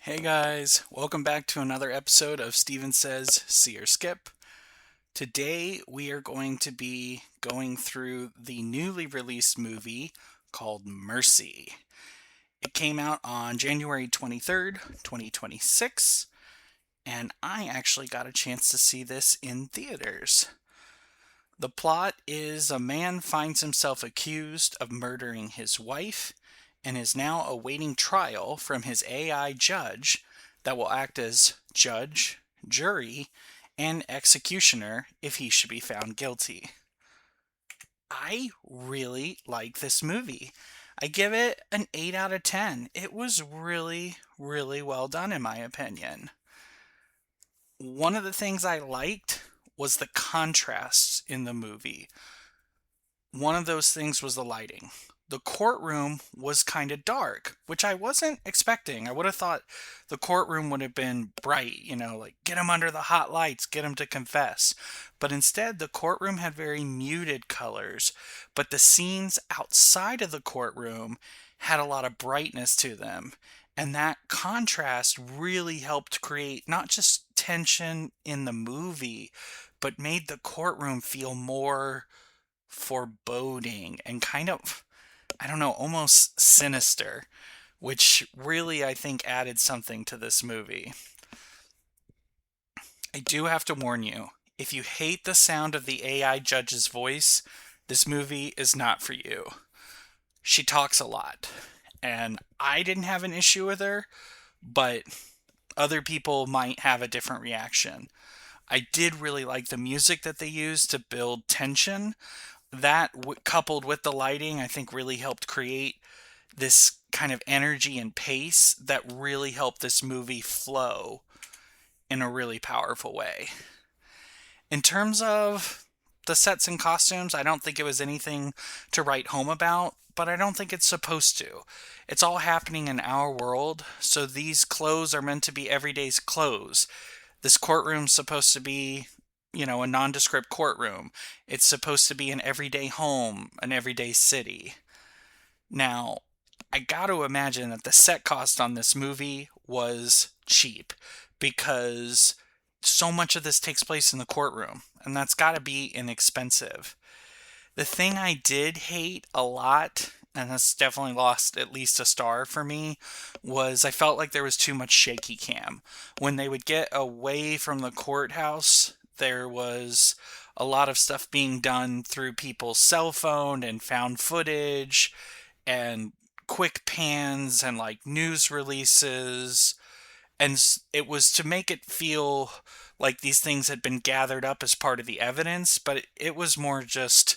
Hey guys, welcome back to another episode of Steven Says See or Skip. Today we are going to be going through the newly released movie called Mercy. It came out on January 23rd, 2026, and I actually got a chance to see this in theaters. The plot is a man finds himself accused of murdering his wife and is now awaiting trial from his AI judge that will act as judge, jury, and executioner if he should be found guilty. I really like this movie. I give it an 8 out of 10. It was really, really well done, in my opinion. One of the things I liked was the contrasts in the movie. One of those things was the lighting. The courtroom was kind of dark, which I wasn't expecting. I would have thought the courtroom would have been bright, like get him under the hot lights, get him to confess. But instead, the courtroom had very muted colors, but the scenes outside of the courtroom had a lot of brightness to them. And that contrast really helped create not just tension in the movie, but made the courtroom feel more foreboding and kind of, I don't know, almost sinister, which really I think added something to this movie. I do have to warn you, if you hate the sound of the AI judge's voice, this movie is not for you. She talks a lot, and I didn't have an issue with her, but other people might have a different reaction. I did really like the music that they used to build tension. That coupled with the lighting, I think really helped create this kind of energy and pace that really helped this movie flow in a really powerful way. In terms of the sets and costumes, I don't think it was anything to write home about, but I don't think it's supposed to. It's all happening in our world, so these clothes are meant to be everyday's clothes. This courtroom's supposed to be, a nondescript courtroom. It's supposed to be an everyday home, an everyday city. Now, I got to imagine that the set cost on this movie was cheap because so much of this takes place in the courtroom, and that's got to be inexpensive. The thing I did hate a lot, and this definitely lost at least a star for me, was I felt like there was too much shaky cam. When they would get away from the courthouse, there was a lot of stuff being done through people's cell phone and found footage and quick pans and like news releases. And it was to make it feel like these things had been gathered up as part of the evidence, but it was more just